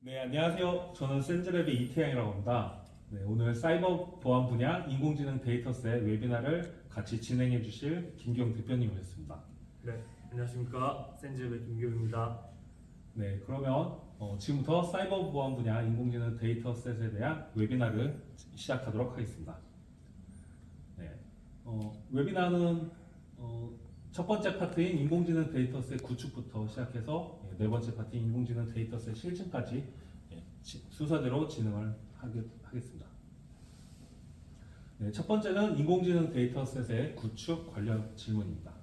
네, 안녕하세요. 저는 센즈랩의 이태양이라고 합니다. 네, 오늘 사이버 보안 분야 인공지능 데이터셋 웨비나를 같이 진행해 주실 김경 대표님이었습니다. 네, 안녕하십니까. 센즈의 김규입니다. 네, 그러면 지금부터 사이버 보안 분야 인공지능 데이터셋에 대한 웨비나를 시작하도록 하겠습니다. 네, 웨비나는 첫 번째 파트인 인공지능 데이터셋 구축부터 시작해서 네 번째 파트인 인공지능 데이터셋 실증까지 순서대로 진행을 하겠습니다. 네, 첫 번째는 인공지능 데이터셋의 구축 관련 질문입니다.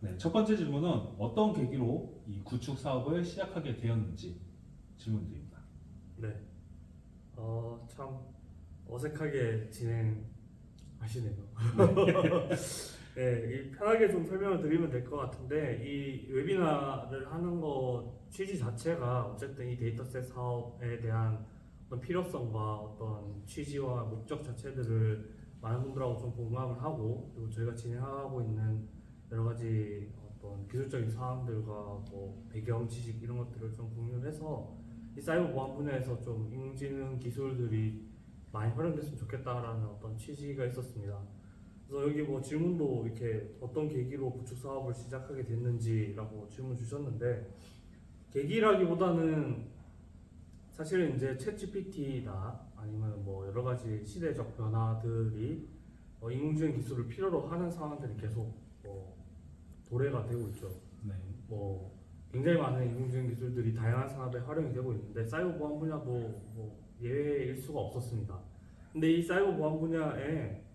네, 첫 번째 질문은 어떤 계기로 이 구축 사업을 시작하게 되었는지 질문드립니다. 네, 참 어색하게 진행하시네요. 네, 이 편하게 좀 설명을 드리면 될 것 같은데 이 웨비나를 하는 거 취지 자체가 어쨌든 이 데이터셋 사업에 대한 어떤 필요성과 어떤 취지와 목적 자체들을 많은 분들하고 좀 공감을 하고 그리고 저희가 진행하고 있는 여러 가지 어떤 기술적인 사항들과 뭐 배경 지식 이런 것들을 좀 공유해서 이 사이버 보안 분야에서 좀 인공지능 기술들이 많이 활용됐으면 좋겠다라는 어떤 취지가 있었습니다. 그래서 여기 뭐 질문도 이렇게 어떤 계기로 구축 사업을 시작하게 됐는지라고 질문 주셨는데 계기라기보다는 사실은 이제 챗GPT나 아니면 뭐 여러 가지 시대적 변화들이 인공지능 기술을 필요로 하는 상황들이 계속 도래가 되고 있죠. 네, 뭐 굉장히 많은 인공지능 기술들이 다양한 산업에 활용이 되고 있는데 사이버 보안 분야도 뭐 예외일 수가 없었습니다. 근데 이 사이버 보안 분야에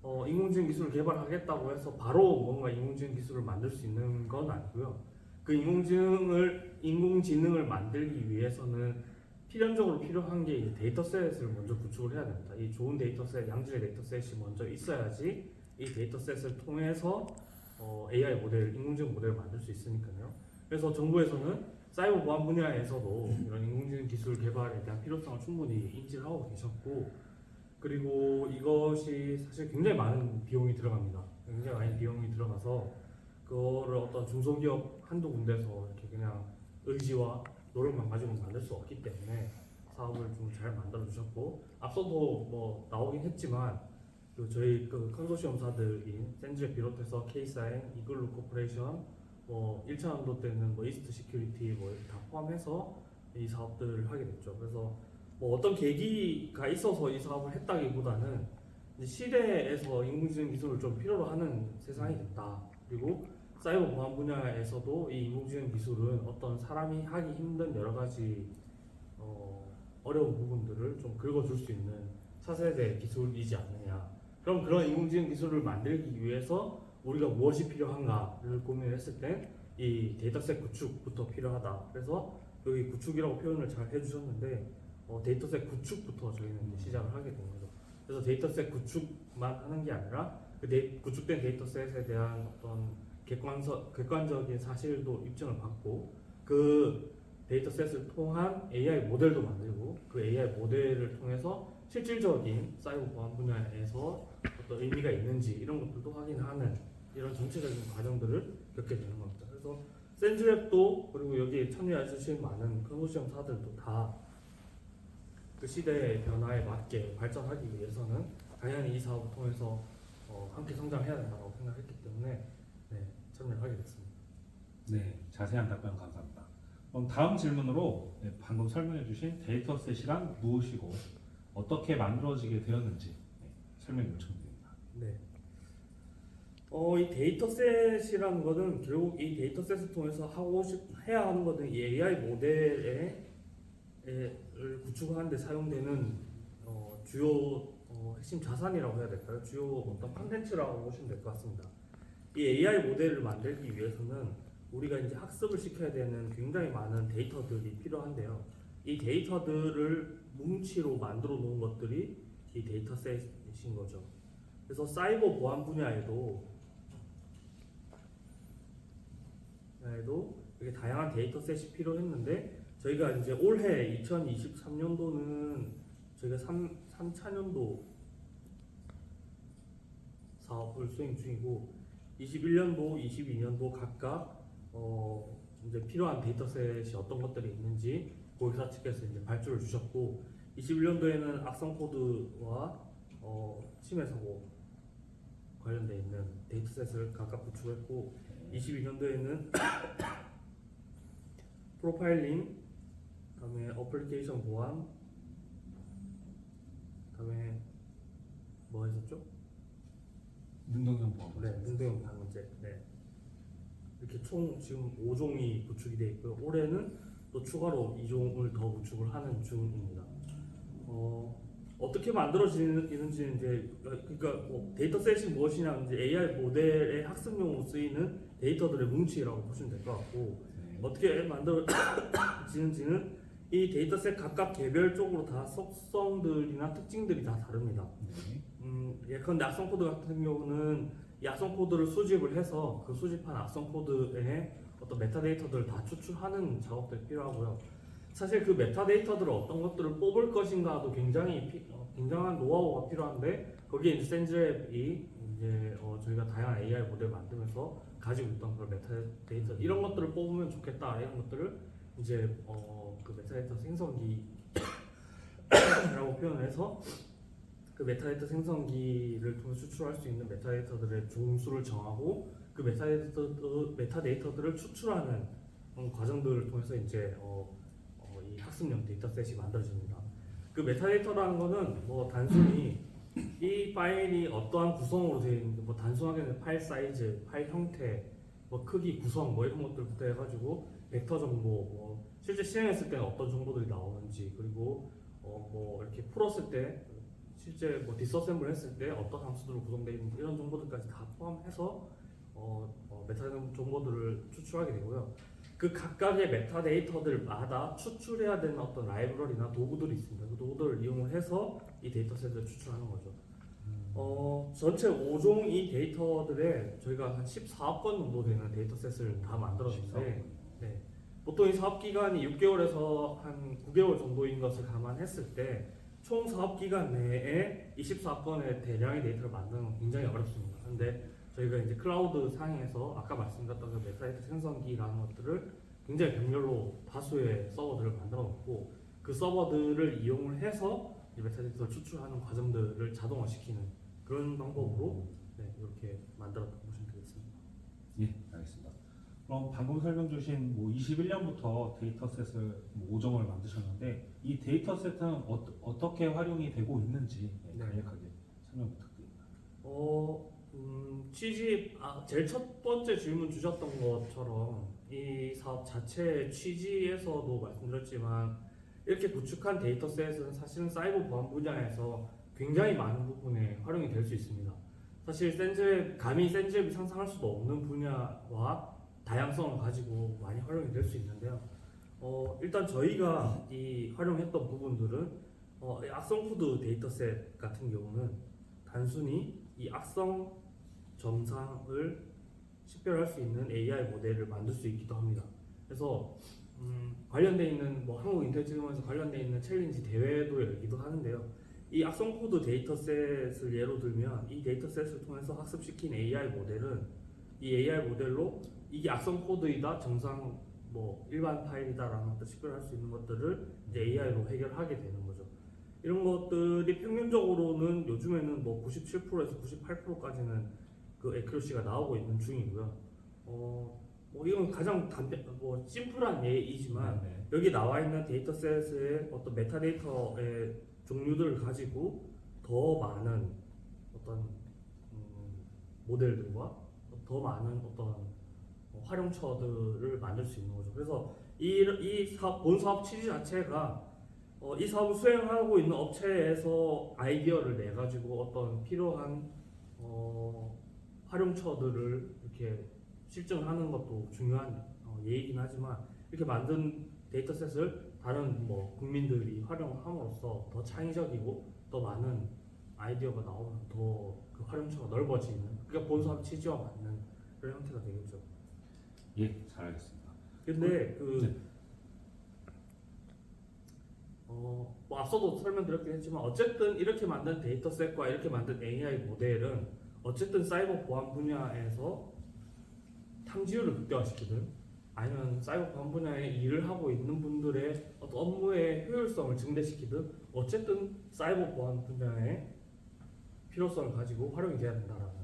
인공지능 기술을 개발하겠다고 해서 바로 뭔가 인공지능 기술을 만들 수 있는 건 아니고요. 그 인공지능을 만들기 위해서는 필연적으로 필요한 게 이제 데이터셋을 먼저 구축을 해야 됩니다. 이 좋은 데이터셋, 양질의 데이터셋이 먼저 있어야지 이 데이터셋을 통해서 AI 모델, 인공지능 모델을 만들 수 있으니까요. 그래서 정부에서는 사이버 보안 분야에서도 이런 인공지능 기술 개발에 대한 필요성을 충분히 인지를 하고 계셨고, 그리고 이것이 사실 굉장히 많은 비용이 들어갑니다. 굉장히 많은 비용이 들어가서 그거를 어떤 중소기업 한두 군데서 이렇게 그냥 의지와 노력만 가지고는 만들 수 없기 때문에 사업을 좀 잘 만들어 주셨고, 앞서도 뭐 나오긴 했지만 그 저희 그 컨소시엄사들인 센즈를 비롯해서 K사인, 이글루 코퍼레이션, 뭐 1차 연도 때는 뭐 이스트 시큐리티 뭐 다 포함해서 이 사업들을 하게 됐죠. 그래서 뭐 어떤 계기가 있어서 이 사업을 했다기보다는 이제 시대에서 인공지능 기술을 좀 필요로 하는 세상이 됐다. 그리고 사이버 보안 분야에서도 이 인공지능 기술은 어떤 사람이 하기 힘든 여러 가지 어려운 부분들을 좀 긁어줄 수 있는 차세대 기술이지 않느냐. 그럼 그런 인공지능 기술을 만들기 위해서 우리가 무엇이 필요한가를 고민했을 때 이 데이터셋 구축부터 필요하다. 그래서 여기 구축이라고 표현을 잘 해주셨는데 데이터셋 구축부터 저희는 이제 시작을 하게 된 거죠. 그래서 데이터셋 구축만 하는 게 아니라 그 구축된 데이터셋에 대한 어떤 객관적인 사실도 입증을 받고 그 데이터셋을 통한 AI 모델도 만들고 그 AI 모델을 통해서 실질적인 사이버 보안 분야에서 어떤 의미가 있는지 이런 것들도 확인하는 이런 전체적인 과정들을 겪게 되는 겁니다. 그래서 센즈랩도 그리고 여기에 참여해 주신 많은 컨소시엄사들도 다 그 시대의 변화에 맞게 발전하기 위해서는 당연히 이 사업을 통해서 함께 성장해야 된다고 생각했기 때문에 네, 참여를 하게 됐습니다. 네, 자세한 답변 감사합니다. 그럼 다음 질문으로 방금 설명해주신 데이터셋이란 무엇이고 어떻게 만들어지게 되었는지 설명 요청드립니다. 네. 이 데이터셋이라는 거는 결국 이 데이터셋을 통해서 해야 하는 거는 이 AI 모델을 구축하는 데 사용되는 주요 핵심 자산이라고 해야 될까요? 주요 어떤 콘텐츠라고 보시면 될 것 같습니다. 이 AI 모델을 만들기 위해서는 우리가 이제 학습을 시켜야 되는 굉장히 많은 데이터들이 필요한데요. 이 데이터들을 뭉치로 만들어 놓은 것들이 이 데이터셋인 거죠. 그래서 사이버 보안 분야에도 이게 다양한 데이터셋이 필요했는데 저희가 이제 올해 2023년도는 저희가 3차년도 사업을 수행 중이고 21년도, 22년도 각각 이제 필요한 데이터셋이 어떤 것들이 있는지 고객사 측에서 이제 발주를 주셨고 21년도에는 악성 코드와 침해 사고 관련돼 있는 데이터셋을 각각 구축했고 22년도에는 프로파일링, 그다음에 어플리케이션 보안, 그다음에 뭐 했었죠? 능동형 보안. 네, 능동형 보안 문제. 네. 이렇게 총 지금 5종이 구축이 되어 있고요. 올해는 또 추가로 2종을 더 구축을 하는 중입니다. 어떻게 만들어지는지 이제 그러니까 뭐 데이터셋이 무엇이냐 이제 AI 모델의 학습용으로 쓰이는 데이터들의 뭉치라고 보시면 될 것 같고 네. 어떻게 만들어지는지는 이 데이터셋 각각 개별적으로 다 속성들이나 특징들이 다 다릅니다. 네. 예컨대 악성 코드 같은 경우는 이 악성 코드를 수집을 해서 그 수집한 악성 코드에 어떤 메타데이터들을 다 추출하는 작업들이 필요하고요. 사실 그 메타데이터들을 어떤 것들을 뽑을 것인가도 굉장한 노하우가 필요한데 거기에 이제 샌즈랩이 이제 저희가 다양한 AI 모델 만들면서 가지고 있던 그런 메타데이터 이런 것들을 뽑으면 좋겠다 이런 것들을 이제 그 메타데이터 생성기라고 표현을 해서 그 메타데이터 생성기를 통해 추출할 수 있는 메타데이터들의 종수를 정하고 그 메타데이터들을 추출하는 과정들을 통해서 이제 이 학습용 데이터셋이 만들어집니다. 그 메타데이터라는 거는 뭐 단순히 이 파일이 어떠한 구성으로 되어 있는지 뭐 단순하게는 파일 사이즈, 파일 형태, 뭐 크기, 구성 뭐 이런 것들부터 해가지고 벡터 정보, 뭐 실제 실행했을 때는 어떤 정보들이 나오는지 그리고 뭐 이렇게 풀었을 때 실제 뭐 디서셈블 했을 때 어떤 함수들로 구성되어 있는지 이런 정보들까지 다 포함해서 메타 정보들을 추출하게 되고요. 그 각각의 메타데이터들마다 추출해야 되는 어떤 라이브러리나 도구들이 있습니다. 그 도구들을 이용을 해서 이 데이터셋을 추출하는 거죠. 전체 5종 이 데이터들에 저희가 한 14억 건 정도 되는 데이터셋을 다 만들었는데 네. 보통 이 사업 기간이 6개월에서 한 9개월 정도인 것을 감안했을 때 총 사업 기간 내에 24건의 대량의 데이터를 만드는 건 굉장히 어렵습니다. 근데 저희가 이제 클라우드 상에서 아까 말씀드렸던 그 메타데이터 생성기라는 것들을 굉장히 병렬로 다수의 서버들을 만들어 놓고 그 서버들을 이용을 해서 이 메타데이터를 추출하는 과정들을 자동화시키는 그런 방법으로 네, 이렇게 만들었다고 보시면 되겠습니다. 예, 알겠습니다. 그럼 방금 설명 주신 뭐 21년부터 데이터셋을 5종을 만드셨는데 이 데이터셋은 어떻게 활용이 되고 있는지 간략하게 설명 부탁드립니다. 제일 첫 번째 질문 주셨던 것처럼 이 사업 자체의 취지에서도 말씀드렸지만 이렇게 구축한 데이터셋은 사실은 사이버 보안 분야에서 굉장히 많은 부분에 활용이 될 수 있습니다. 사실 감히 샌즈랩이 상상할 수도 없는 분야와 다양성을 가지고 많이 활용이 될 수 있는데요. 일단 저희가 이 활용했던 부분들은 이 악성 코드 데이터셋 같은 경우는 단순히 이 악성 점상을 식별할 수 있는 AI 모델을 만들 수 있기도 합니다. 그래서 관련돼 있는 뭐 한국인텔지검에서 관련돼 있는 챌린지 대회도 열기도 하는데요. 이 악성 코드 데이터셋을 예로 들면 이 데이터셋을 통해서 학습시킨 AI 모델은 이 AI 모델로 이게 악성 코드이다, 정상 뭐 일반 파일이다라는 것들 식별할 수 있는 것들을 이제 AI로 해결하게 되는 거죠. 이런 것들이 평균적으로는 요즘에는 뭐 97%에서 98%까지는 그 에큐러시가 나오고 있는 중이고요. 뭐 이건 가장 심플한 예이지만 여기 나와 있는 데이터셋의 어떤 메타데이터의 종류들을 가지고 더 많은 어떤 모델들과 더 많은 어떤 활용처들을 만들 수 있는 거죠. 그래서 본 사업 취지 자체가 이 사업을 수행하고 있는 업체에서 아이디어를 내 가지고 어떤 필요한 활용처들을 이렇게 실증하는 것도 중요한 예이긴 하지만 이렇게 만든 데이터셋을 다른 뭐 국민들이 활용함으로써 더 창의적이고 더 많은 아이디어가 나오면 더 그 활용처가 넓어지는 그러니까 본 사업 취지와 맞는 그런 형태가 되겠죠. 예, 잘 알겠습니다. 근데 뭐 앞서도 설명드렸긴 했지만 어쨌든 이렇게 만든 데이터셋과 이렇게 만든 AI 모델은 어쨌든 사이버 보안 분야에서 탐지율을 극대화시키든 아니면 사이버 보안 분야에 일을 하고 있는 분들의 어떤 업무의 효율성을 증대시키듯 어쨌든 사이버 보안 분야의 필요성을 가지고 활용이 돼야 된다라는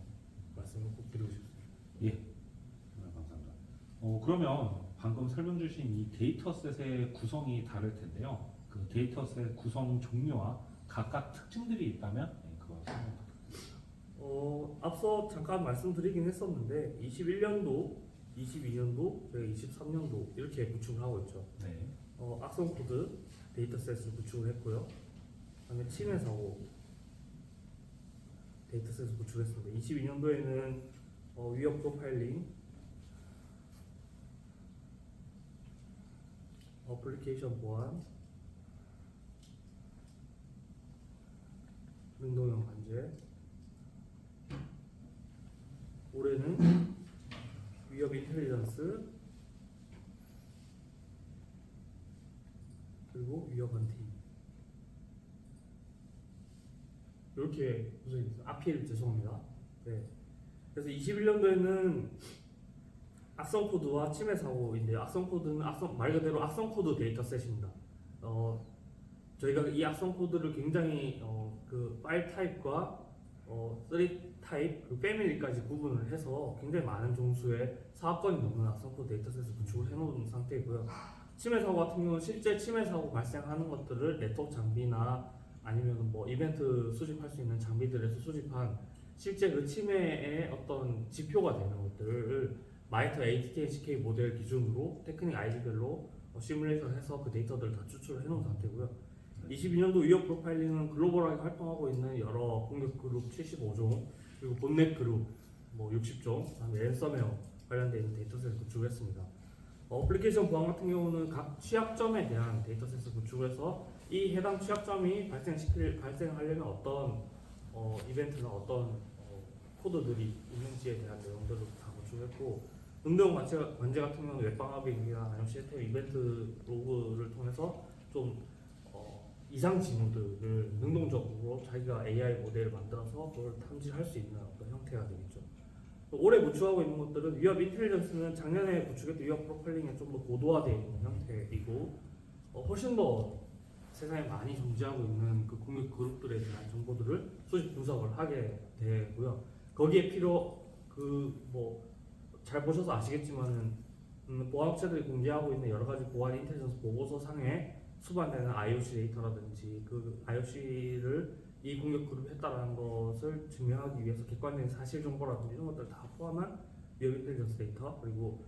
말씀을 꼭 드리고 싶습니다. 예, 감사합니다. 그러면 방금 설명 주신 이 데이터셋의 구성이 다를 텐데요. 그 데이터셋 구성 종류와 각각 특징들이 있다면 그거 설명 부탁드립니다. 앞서 잠깐 말씀드리긴 했었는데 21년도, 22년도, 23년도 이렇게 구축을 하고 있죠. 네, 악성 코드 데이터셋을 구축을 했고요. 그다음에 침해 사고 데이터셋을 구축했습니다. 22년도에는 위협 프로파일링, 어플리케이션 보안, 능동형 관제. 올해는 위협 인텔리전스 그리고 위협 헌팅 이렇게 구성이 있어요. 앞일 죄송합니다. 네. 그래서 21년도에는 악성 코드와 침해 사고인데요. 악성 코드는 말 그대로 악성 코드 데이터셋입니다. 저희가 이 악성 코드를 굉장히 그 파일 타입과 쓰리 타입, 그 패밀리까지 구분을 해서 굉장히 많은 종수의 4건이 넘는 악성 코드 데이터셋을 구축을 해놓은 상태이고요. 침해 사고 같은 경우는 실제 침해 사고 발생하는 것들을 네트워크 장비나 아니면 뭐 이벤트 수집할 수 있는 장비들에서 수집한 실제 그 침해의 어떤 지표가 되는 것들을 마이터 ATT-HK 모델 기준으로 테크닉 아이디별로 시뮬레이션해서 그 데이터들을 다 추출을 해놓은 상태고요. 22년도 위협 프로파일링은 글로벌하게 활동하고 있는 여러 공격 그룹 75종 그리고 본넷 그룹 뭐 60종 그다음에 랜섬웨어 관련된 있는 데이터셋을 구축했습니다. 어플리케이션 보안 같은 경우는 각 취약점에 대한 데이터셋을 구축해서 이 해당 취약점이 발생하려면 어떤 이벤트나 어떤 코드들이 있는지에 대한 내용들을 다 구축했고 응동 관제 같은 경우는 웹방화백이나 아니면 시스템 이벤트 로그를 통해서 좀 이상 징후들을 능동적으로 자기가 AI 모델을 만들어서 그걸 탐지할 수 있는 어떤 형태가 되겠죠. 올해 구축하고 있는 것들은 위협 인텔리전스는 작년에 구축했던 위협 프로파일링에 좀 더 고도화되어 있는 형태이고 훨씬 더 세상에 많이 존재하고 있는 그 공격 그룹들에 대한 정보들을 수집 분석을 하게 되고요. 거기에 잘 보셔서 아시겠지만은 보안업체들이 공개하고 있는 여러 가지 보안 인텔리전스 보고서 상에 수반되는 IOC 데이터라든지 그 IOC를 이 공격 그룹이 했다라는 것을 증명하기 위해서 객관적인 사실 정보라든지 이런 것들을 다 포함한 위협 인텔리전스 데이터 그리고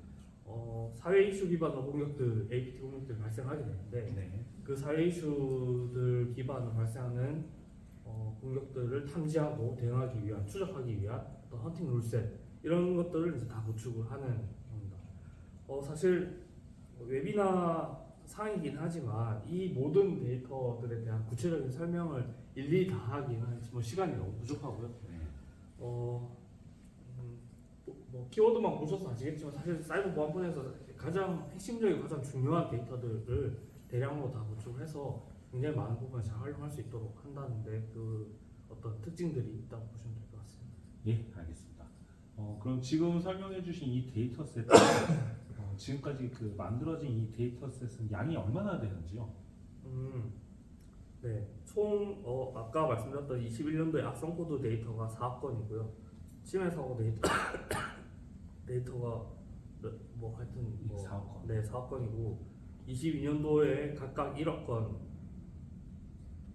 사회 이슈 기반으로 공격들, APT 공격들이 발생하게 되는데 네, 그 사회 이슈들 기반으로 발생하는 공격들을 탐지하고 대응하기 위한 추적하기 위한 어떤 헌팅 룰셋 이런 것들을 이제 다 구축을 하는 겁니다. 사실 웨비나 상이긴 하지만 이 모든 데이터들에 대한 구체적인 설명을 일일이 다 하기는 뭐 시간이 너무 부족하고요. 네. 뭐 키워드만 보셔서 아시겠지만 사실 사이버 보안 분야에서 가장 핵심적이고 가장 중요한 데이터들을 대량으로 다 구축해서 굉장히 많은 부분을 잘 활용할 수 있도록 한다는데 그 어떤 특징들이 있다고 보시면 될 것 같습니다. 예, 알겠습니다. 그럼 지금 설명해주신 이 데이터셋 지금까지 그 만들어진 이 데이터셋은 양이 얼마나 되는지요? 네, 총 아까 말씀드렸던 21년도에 악성 코드 데이터가 4건이고요. 침해 사고 데이터가 뭐 하여튼 뭐 4억 건. 네, 4건이고 22년도에 각각 1억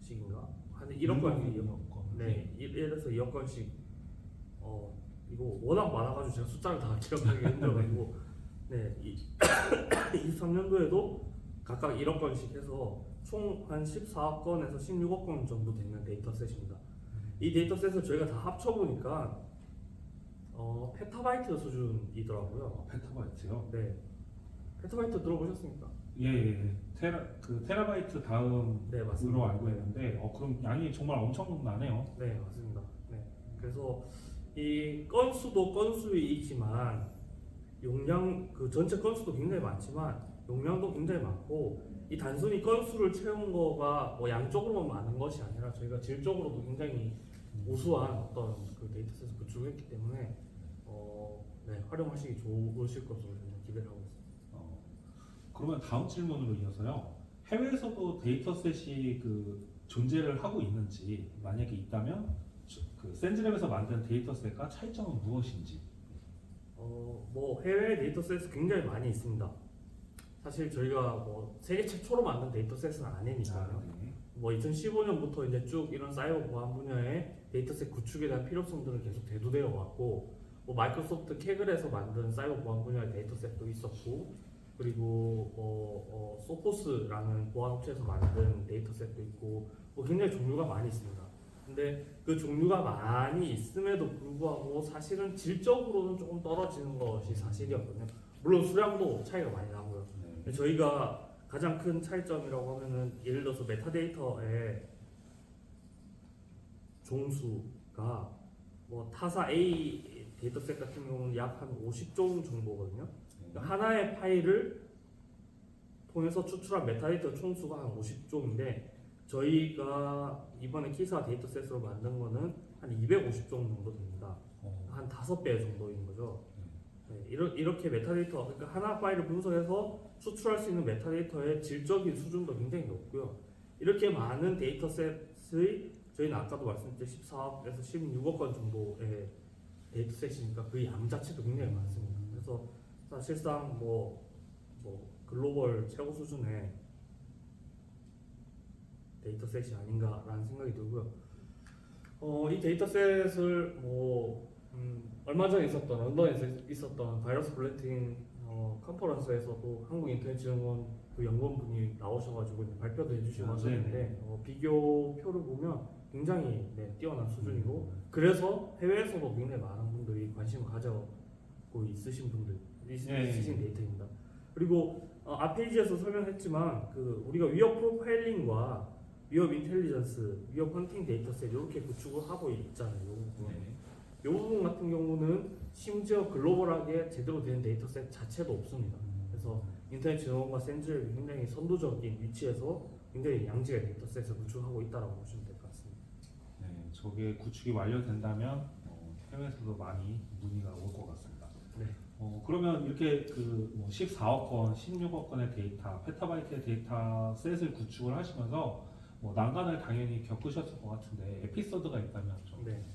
건씩인가? 한 1억 건이 1억 건. 네, 1에서 2억 건씩 이거 워낙 많아가지고 제가 숫자를 다 기억하기 힘들어가지고 네, 23년도에도 각각 1억 건씩 해서 총 한 14억 건에서 16억 건 정도 되는 데이터셋입니다. 이 데이터셋을 저희가 다 합쳐보니까 페타바이트 수준이더라고요. 페타바이트요? 네, 페타바이트 들어보셨습니까? 예. 테라바이트 다음으로 네, 맞습니다. 알고 있는데 그럼 양이 정말 엄청나네요. 네, 맞습니다. 네, 그래서 이 건수도 건수이지만 용량 그 전체 건수도 굉장히 많지만 용량도 굉장히 많고 이 단순히 건수를 채운 거가 뭐 양쪽으로만 많은 것이 아니라 저희가 질적으로도 굉장히 우수한 어떤 그 데이터셋을 구축했기 때문에 네, 활용하시기 좋으실 것으로 저는 기대를 하고 있습니다. 그러면 다음 질문으로 이어서요. 해외에서도 데이터셋이 그 존재를 하고 있는지, 만약에 있다면 그 센즈랩에서 만든 데이터셋과 차이점은 무엇인지. 뭐 해외 데이터셋이 굉장히 많이 있습니다. 사실 저희가 뭐 세계 최초로 만든 데이터셋은 아니니까요. 네. 뭐 2015년부터 이제 쭉 이런 사이버 보안 분야의 데이터셋 구축에 대한 필요성들은 계속 대두되어 왔고, 뭐 마이크로소프트 캐글에서 만든 사이버 보안 분야의 데이터셋도 있었고, 그리고 소포스라는 보안 업체에서 만든 데이터셋도 있고, 뭐 굉장히 종류가 많이 있습니다. 근데 그 종류가 많이 있음에도 불구하고 사실은 질적으로는 조금 떨어지는 것이 사실이었거든요. 물론 수량도 차이가 많이 나고요. 네. 저희가 가장 큰 차이점이라고 하면은 예를 들어서 메타데이터의 종수가 뭐 타사 A 데이터셋 같은 경우는 약 한 50종 정도거든요. 그러니까 하나의 파일을 통해서 추출한 메타데이터 총수가 한 50종인데 저희가 이번에 키사 데이터셋으로 만든 거는 한 250종 정도 됩니다. 한 5배 정도인 거죠. 네, 이렇게 메타데이터, 그러니까 하나 파일을 분석해서 수출할 수 있는 메타데이터의 질적인 수준도 굉장히 높고요. 이렇게 많은 데이터셋의 저희는 아까도 말씀드린 14억에서 16억 건 정도의 데이터셋이니까 그 양 자체도 굉장히 많습니다. 그래서 사실상 뭐 글로벌 최고 수준의 데이터셋이 아닌가라는 생각이 들고요. 이 데이터셋을 얼마 전에 있었던 런던에서 있었던 바이러스 블렌팅 컨퍼런스에서도 한국인터넷지원원 그 연구원분이 나오셔가지고 이제 발표도 해주시고 하셨는데 비교표를 보면 굉장히 뛰어난 수준이고 그래서 해외에서도 굉장히 많은 분들이 관심을 가져고 있으신 분들 있으신 데이터입니다. 그리고 앞 페이지에서 설명했지만 그 우리가 위협 프로파일링과 위협 인텔리전스, 위협 헌팅 데이터셋 이렇게 구축을 하고 있잖아요. 이 부분 같은 경우는 심지어 글로벌하게 제대로 된 데이터셋 자체도 없습니다. 그래서 인터넷진흥원과 센즈랩이 굉장히 선도적인 위치에서 굉장히 양질의 데이터셋을 구축하고 있다고 보시면 될 것 같습니다. 네, 저게 구축이 완료된다면 해외에서도 많이 문의가 올 것 같습니다. 네. 그러면 이렇게 그 14억 건, 16억 건의 데이터, 페타바이트의 데이터 셋을 구축을 하시면서 난관을 당연히 겪으셨을 것 같은데 에피소드가 있다면 좀. 네.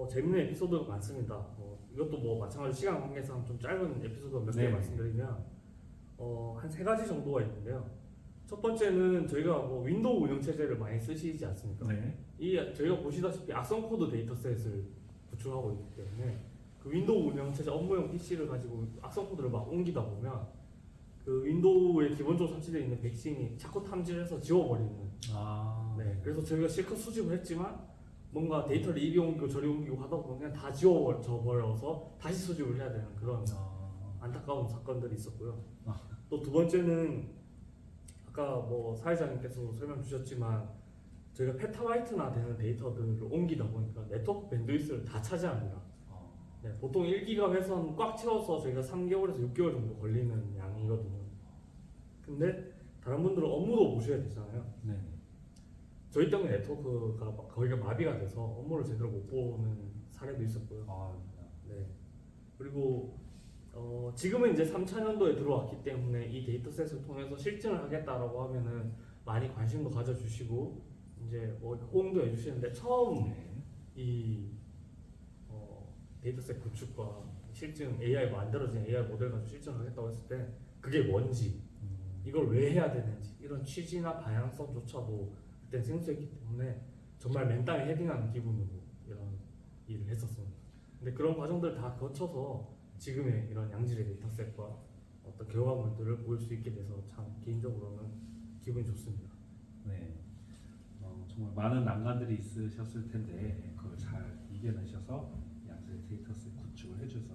재밌는 에피소드가 많습니다. 이것도 마찬가지로 시간 관계상 좀 짧은 에피소드 몇 개 말씀드리면 한 3가지 정도가 있는데요. 첫 번째는 저희가 윈도우 운영 체제를 많이 쓰시지 않습니까? 네. 저희가 보시다시피 악성 코드 데이터셋을 구축하고 있기 때문에 그 윈도우 운영 체제 업무용 PC를 가지고 악성 코드를 막 옮기다 보면 그 윈도우에 기본적으로 설치되어 있는 백신이 자꾸 탐지해서 지워버리는. 네. 그래서 저희가 실컷 수집을 했지만 뭔가 데이터를 이리 옮기고 저리 옮기고 하다 보면 그냥 다 지워버려서 다시 수집을 해야 되는 그런 안타까운 사건들이 있었고요. 또 두 번째는 아까 사회자님께서 설명 주셨지만 저희가 페타바이트나 되는 데이터들을 옮기다 보니까 네트워크 밴드위스를 다 차지합니다. 네, 보통 1기가 회선 꽉 채워서 저희가 3개월에서 6개월 정도 걸리는 양이거든요. 근데 다른 분들은 업무도 보셔야 되잖아요. 네. 저희 때문에 네트워크가 거기가 마비가 돼서 업무를 제대로 못 보는 사례도 있었고요. 네. 그리고 지금은 이제 3차년도에 들어왔기 때문에 이 데이터셋을 통해서 실증을 하겠다라고 하면은 많이 관심도 가져주시고 이제 호응도 해주시는데 처음 이 데이터셋 구축과 실증 AI 만들어진 AI 모델 가지고 실증하겠다고 했을 때 그게 뭔지 이걸 왜 해야 되는지 이런 취지나 방향성조차도 그때 생소했기 때문에 정말 맨땅에 헤딩하는 기분으로 이런 일을 했었습니다. 근데 그런 과정들을 다 거쳐서 지금의 이런 양질의 데이터셋과 어떤 결과물들을 보일 수 있게 돼서 참 개인적으로는 기분이 좋습니다. 네. 정말 많은 난관들이 있으셨을 텐데 그걸 잘 이겨내셔서 양질의 데이터셋 구축을 해주셔서